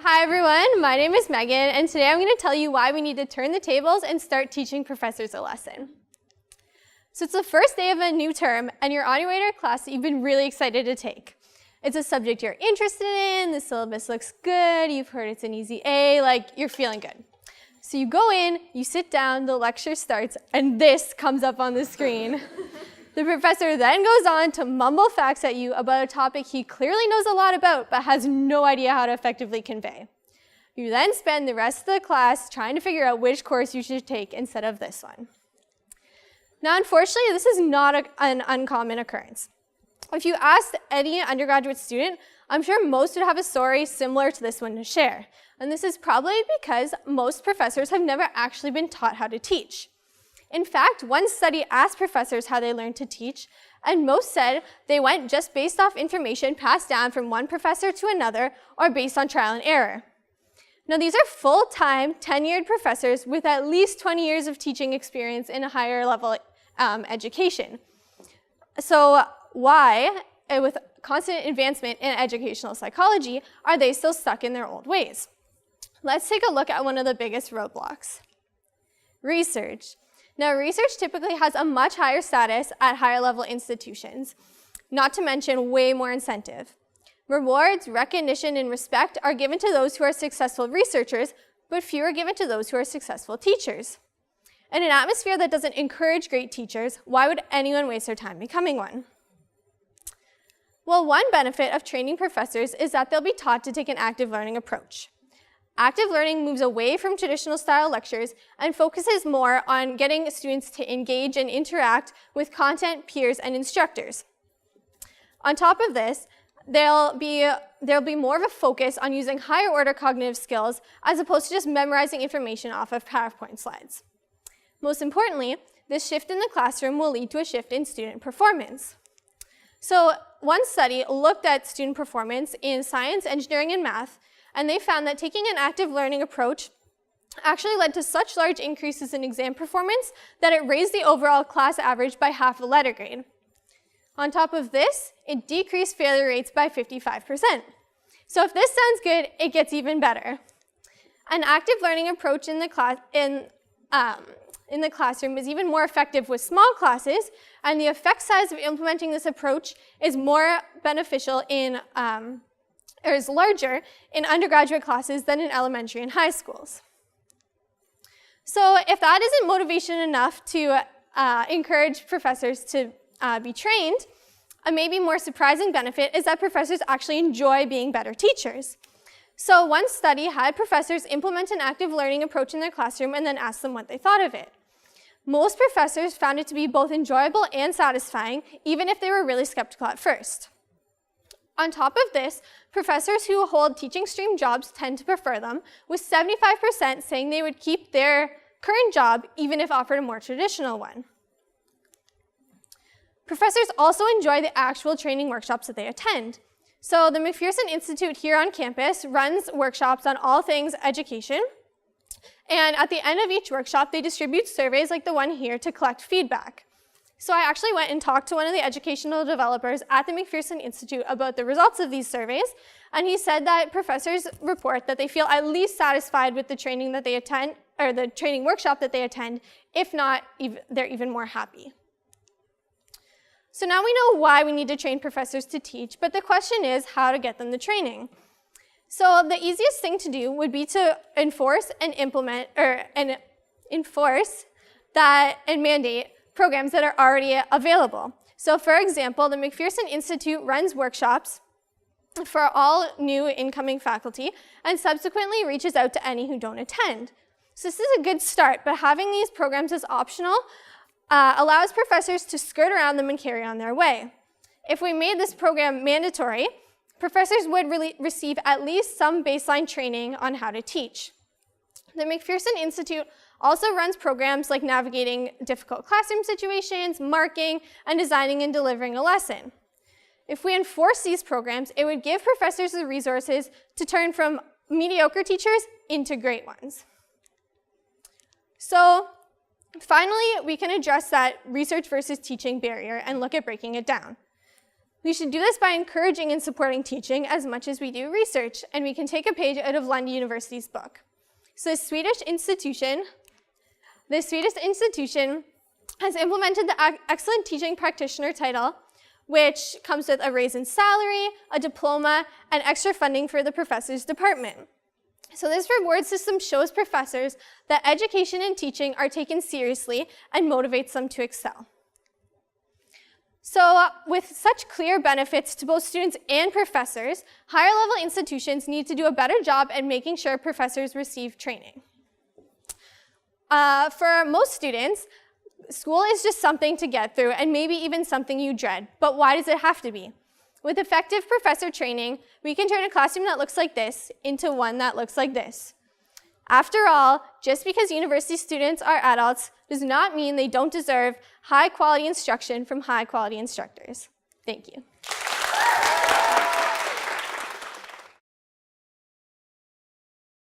Hi everyone, my name is Megan, and today I'm going to tell you why we need to turn the tables and start teaching professors a lesson. So it's the first day of a new term, and you're on your way to a class that you've been really excited to take. It's a subject you're interested in, the syllabus looks good, you've heard it's an easy A, like you're feeling good. So you go in, you sit down, the lecture starts, and this comes up on the screen. The professor then goes on to mumble facts at you about a topic he clearly knows a lot about but has no idea how to effectively convey. You then spend the rest of the class trying to figure out which course you should take instead of this one. Now, unfortunately, this is not an uncommon occurrence. If you asked any undergraduate student, I'm sure most would have a story similar to this one to share. And this is probably because most professors have never actually been taught how to teach. In fact, one study asked professors how they learned to teach, and most said they went just based off information passed down from one professor to another or based on trial and error. Now, these are full-time, tenured professors with at least 20 years of teaching experience in a higher level education. So why, with constant advancement in educational psychology, are they still stuck in their old ways? Let's take a look at one of the biggest roadblocks: research. Now, research typically has a much higher status at higher level institutions, not to mention way more incentive. Rewards, recognition, and respect are given to those who are successful researchers, but few are given to those who are successful teachers. In an atmosphere that doesn't encourage great teachers, why would anyone waste their time becoming one? Well, one benefit of training professors is that they'll be taught to take an active learning approach. Active learning moves away from traditional style lectures and focuses more on getting students to engage and interact with content, peers, and instructors. On top of this, there'll be more of a focus on using higher order cognitive skills as opposed to just memorizing information off of PowerPoint slides. Most importantly, this shift in the classroom will lead to a shift in student performance. So one study looked at student performance in science, engineering, and math, and they found that taking an active learning approach actually led to such large increases in exam performance that it raised the overall class average by half a letter grade. On top of this, it decreased failure rates by 55%. So if this sounds good, it gets even better. An active learning approach in the classroom is even more effective with small classes, and the effect size of implementing this approach is more beneficial or is larger in undergraduate classes than in elementary and high schools. So if that isn't motivation enough to encourage professors to be trained, a maybe more surprising benefit is that professors actually enjoy being better teachers. So one study had professors implement an active learning approach in their classroom and then ask them what they thought of it. Most professors found it to be both enjoyable and satisfying, even if they were really skeptical at first. On top of this, professors who hold teaching stream jobs tend to prefer them, with 75% saying they would keep their current job even if offered a more traditional one. Professors also enjoy the actual training workshops that they attend. So the McPherson Institute here on campus runs workshops on all things education, and at the end of each workshop, they distribute surveys like the one here to collect feedback. So I actually went and talked to one of the educational developers at the McPherson Institute about the results of these surveys, and he said that professors report that they feel at least satisfied with the training that they attend, or the training workshop that they attend. If not, they're even more happy. So now we know why we need to train professors to teach, but the question is how to get them the training. So the easiest thing to do would be to enforce and implement, and mandate programs that are already available. So for example, the McPherson Institute runs workshops for all new incoming faculty and subsequently reaches out to any who don't attend. So this is a good start, but having these programs as optional allows professors to skirt around them and carry on their way. If we made this program mandatory, professors would receive at least some baseline training on how to teach. The McPherson Institute also runs programs like navigating difficult classroom situations, marking, and designing and delivering a lesson. If we enforce these programs, it would give professors the resources to turn from mediocre teachers into great ones. So finally, we can address that research versus teaching barrier and look at breaking it down. We should do this by encouraging and supporting teaching as much as we do research, and we can take a page out of Lund University's book. So the Swedish institution has implemented the Excellent Teaching Practitioner title, which comes with a raise in salary, a diploma, and extra funding for the professor's department. So this reward system shows professors that education and teaching are taken seriously and motivates them to excel. So with such clear benefits to both students and professors, higher level institutions need to do a better job at making sure professors receive training. For most students, school is just something to get through and maybe even something you dread, but why does it have to be? With effective professor training, we can turn a classroom that looks like this into one that looks like this. After all, just because university students are adults does not mean they don't deserve high-quality instruction from high-quality instructors. Thank you.